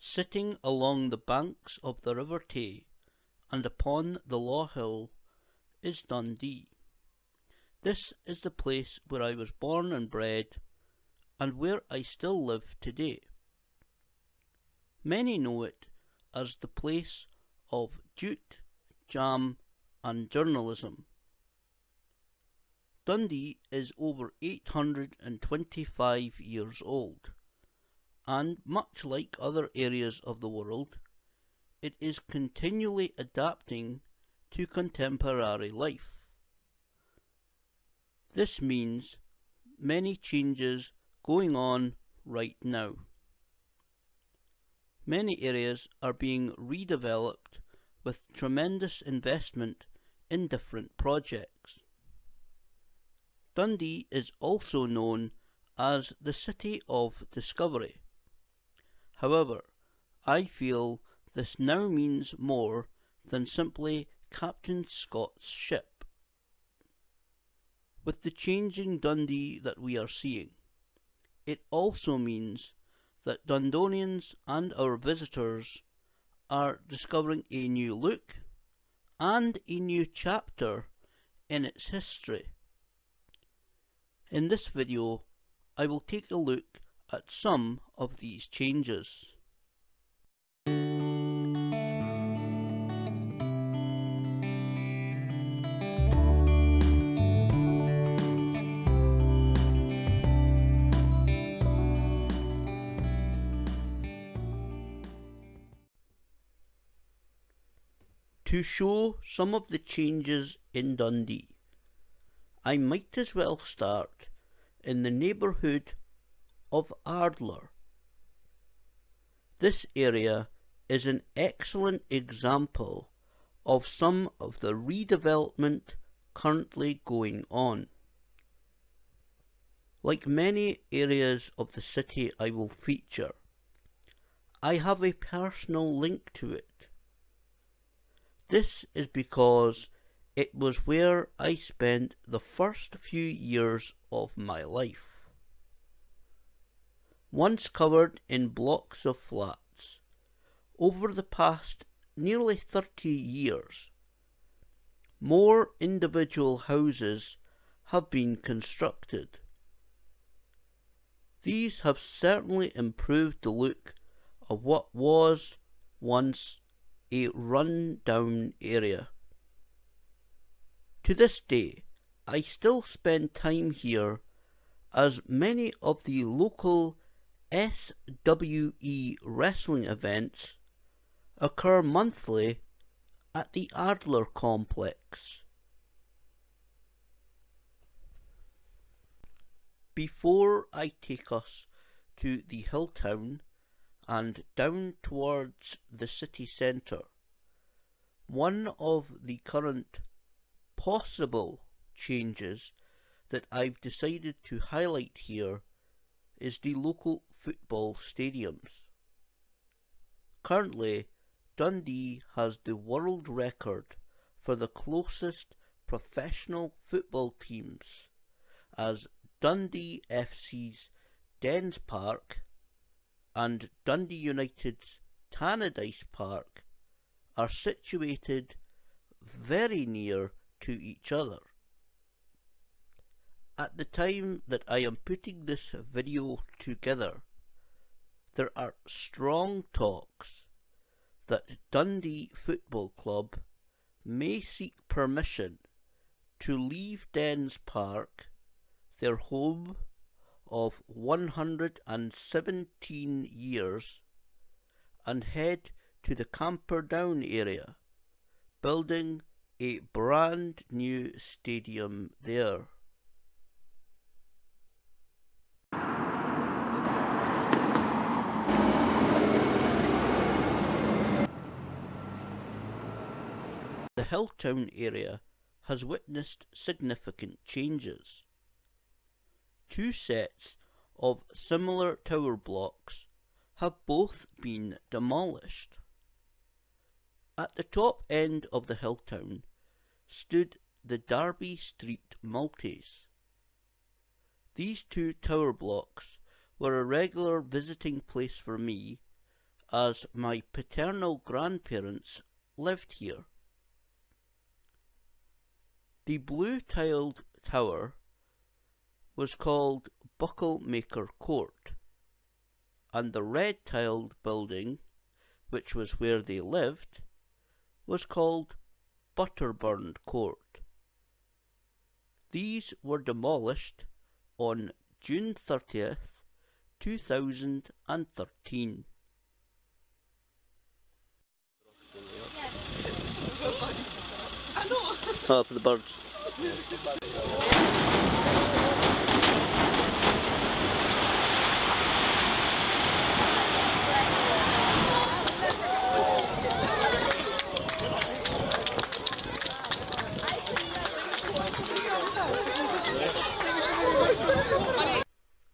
Sitting along the banks of the River Tay and upon the Law Hill is Dundee. This is the place where I was born and bred, and where I still live today. Many know it as the place of jute, jam and journalism. Dundee is over 825 years old, and much like other areas of the world, it is continually adapting to contemporary life. This means many changes going on right now. Many areas are being redeveloped with tremendous investment in different projects. Dundee is also known as the City of Discovery. However, I feel this now means more than simply Captain Scott's ship. With the changing Dundee that we are seeing, it also means that Dundonians and our visitors are discovering a new look and a new chapter in its history. In this video, I will take a look at some of these changes. To show some of the changes in Dundee, I might as well start in the neighbourhood of Ardler. This area is an excellent example of some of the redevelopment currently going on. Like many areas of the city I will feature, I have a personal link to it. This is because it was where I spent the first few years of my life. Once covered in blocks of flats, over the past nearly 30 years, more individual houses have been constructed. These have certainly improved the look of what was once a run-down area. To this day, I still spend time here as many of the local SWE wrestling events occur monthly at the Ardler complex. Before I take us to the Healthtown and down towards the city centre, one of the current possible changes that I've decided to highlight here is the local football stadiums. Currently, Dundee has the world record for the closest professional football teams, as Dundee FC's Dens Park and Dundee United's Tannadice Park are situated very near to each other. At the time that I am putting this video together, there are strong talks that Dundee Football Club may seek permission to leave Dens Park, their home of 117 years, and head to the Camperdown area, building a brand new stadium there. The Healthtown area has witnessed significant changes. Two sets of similar tower blocks have both been demolished. At the top end of the Healthtown stood the Derby Street Maltese. These two tower blocks were a regular visiting place for me, as my paternal grandparents lived here. The blue-tiled tower was called Buckle-Maker Court, and the red-tiled building, which was where they lived, was called Butterburned Court. These were demolished on June 30th, 2013. Oh, for the birds.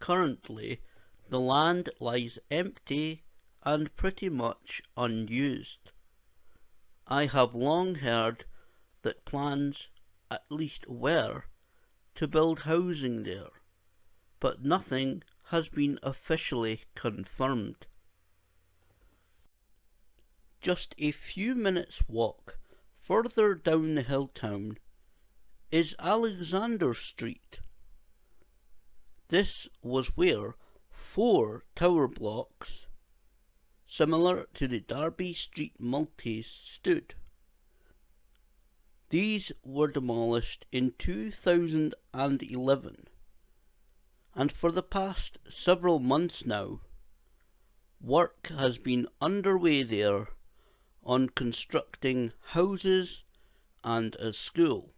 Currently, the land lies empty and pretty much unused. I have long heard that plans, at least were, to build housing there, but nothing has been officially confirmed. Just a few minutes' walk further down the Healthtown is Alexander Street. This was where 4 tower blocks, similar to the Derby Street multis, stood. These were demolished in 2011, and for the past several months now, work has been underway there on constructing houses and a school.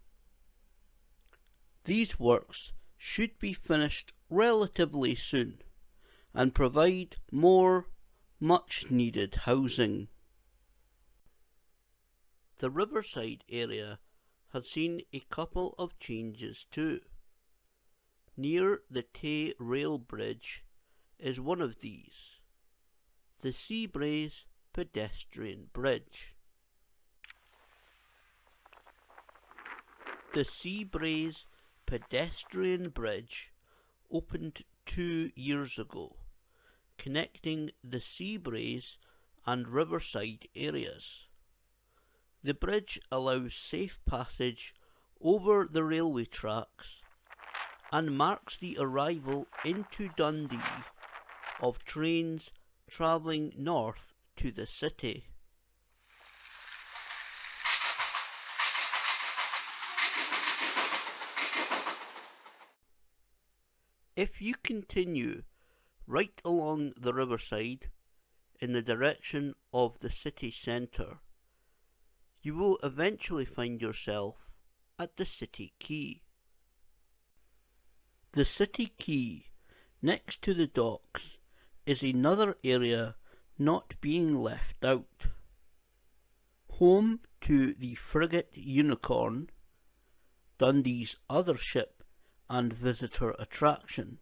These works should be finished relatively soon and provide more much-needed housing. The riverside area has seen a couple of changes too. Near the Tay Rail Bridge is one of these, the Seabreeze Pedestrian Bridge. The Seabreeze Pedestrian Bridge opened 2 years ago, connecting the Seabreeze and Riverside areas. The bridge allows safe passage over the railway tracks and marks the arrival into Dundee of trains travelling north to the city. If you continue right along the riverside in the direction of the city centre, you will eventually find yourself at the City Quay. The City Quay, next to the docks, is another area not being left out. Home to the frigate Unicorn, Dundee's other ship and visitor attraction.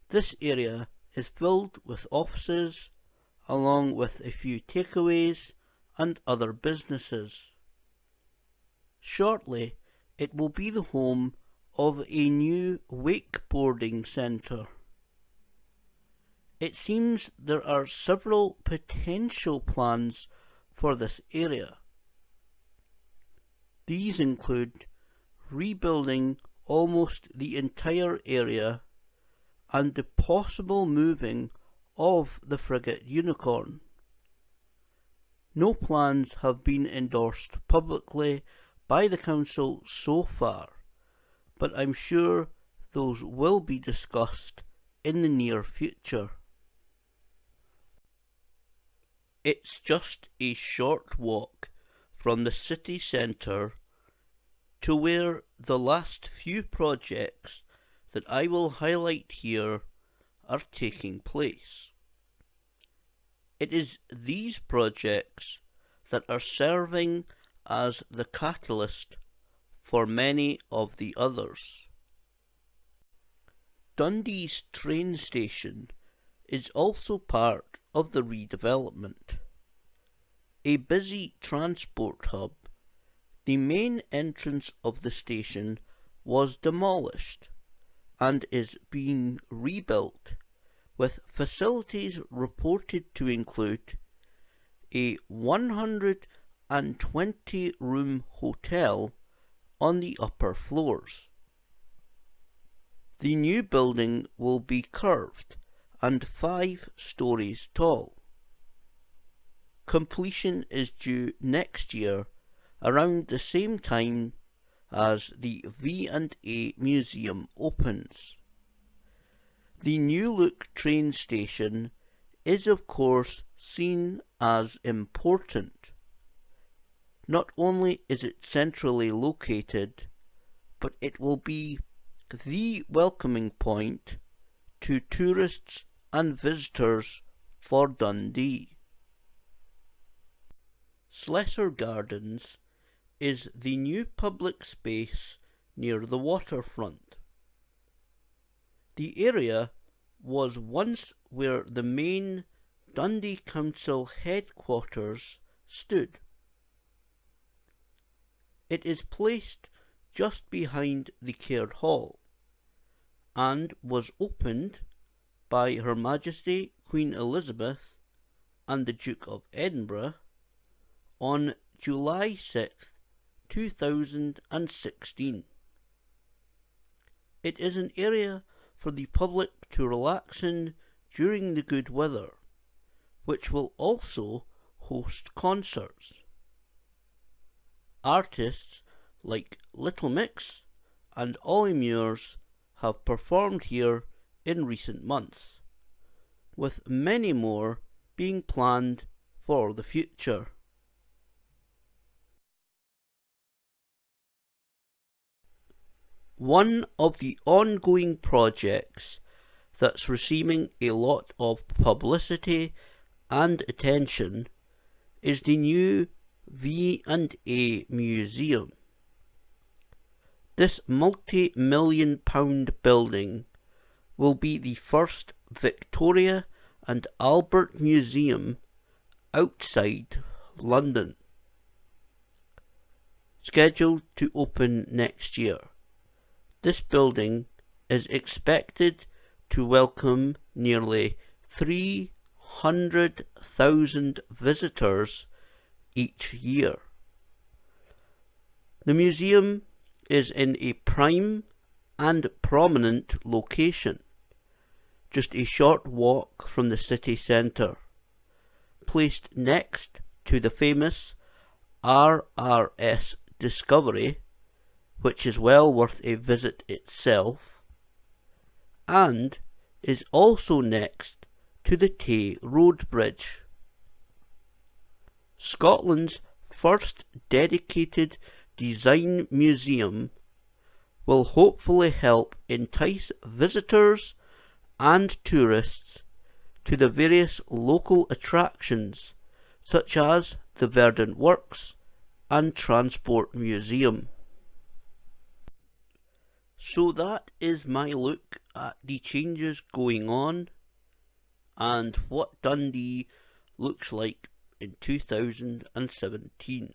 This area is filled with offices, along with a few takeaways and other businesses. Shortly, it will be the home of a new wakeboarding centre. It seems there are several potential plans for this area. These include rebuilding almost the entire area and the possible moving of the frigate Unicorn. No plans have been endorsed publicly by the council so far, but I'm sure those will be discussed in the near future. It's just a short walk from the city centre to where the last few projects that I will highlight here are taking place. It is these projects that are serving as the catalyst for many of the others. Dundee's train station is also part of the redevelopment. A busy transport hub, the main entrance of the station was demolished and is being rebuilt with facilities reported to include a 120-room hotel on the upper floors. The new building will be curved and 5 stories tall. Completion is due next year around the same time as the V&A Museum opens. The new look train station is of course seen as important. Not only is it centrally located, but it will be the welcoming point to tourists and visitors for Dundee. Slessor Gardens is the new public space near the waterfront. The area was once where the main Dundee Council headquarters stood. It is placed just behind the Caird Hall and was opened by Her Majesty Queen Elizabeth and the Duke of Edinburgh on July 6, 2016. It is an area for the public to relax in during the good weather, which will also host concerts. Artists like Little Mix and Ollie Muirs have performed here in recent months, with many more being planned for the future. One of the ongoing projects that's receiving a lot of publicity and attention is the new V&A Museum. This multi-million-pound building will be the first Victoria and Albert Museum outside London, scheduled to open next year. This building is expected to welcome nearly 300,000 visitors each year. The museum is in a prime and prominent location, just a short walk from the city centre, placed next to the famous RRS Discovery, which is well worth a visit itself, and is also next to the Tay Road Bridge. Scotland's first dedicated design museum will hopefully help entice visitors and tourists to the various local attractions such as the Verdant Works and Transport Museum. So that is my look at the changes going on and what Dundee looks like in 2017.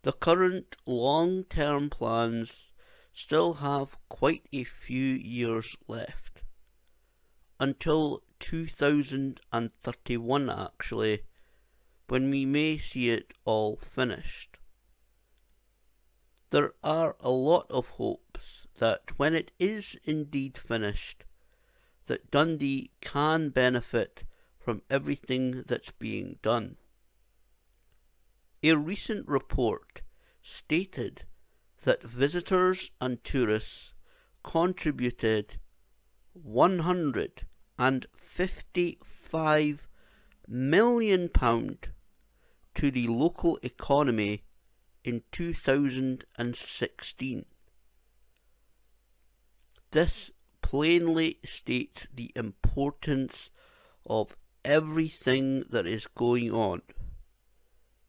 The current long-term plans still have quite a few years left, until 2031 actually, when we may see it all finished. There are a lot of hopes that when it is indeed finished, that Dundee can benefit from everything that's being done. A recent report stated that visitors and tourists contributed £155 million to the local economy in 2016. This plainly states the importance of everything that is going on.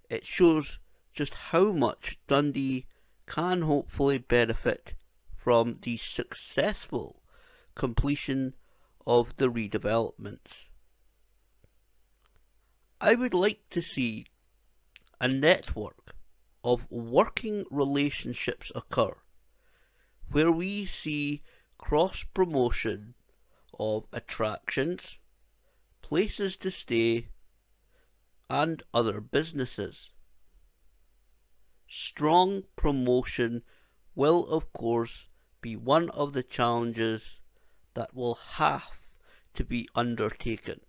It shows just how much Dundee can hopefully benefit from the successful completion of the redevelopments. I would like to see a network of working relationships occur, where we see cross-promotion of attractions, places to stay, and other businesses. Strong promotion will of course be one of the challenges that will have to be undertaken.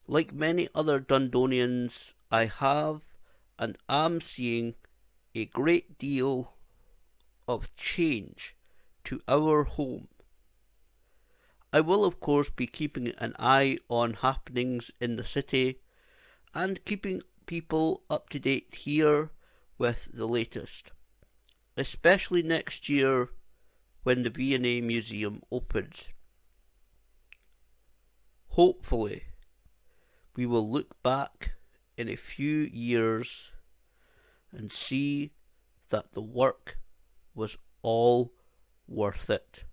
Like many other Dundonians, I have and am seeing a great deal of change to our home. I will of course be keeping an eye on happenings in the city and keeping people up to date here with the latest, especially next year when the V&A Museum opens. Hopefully, we will look back in a few years and see that the work was all worth it.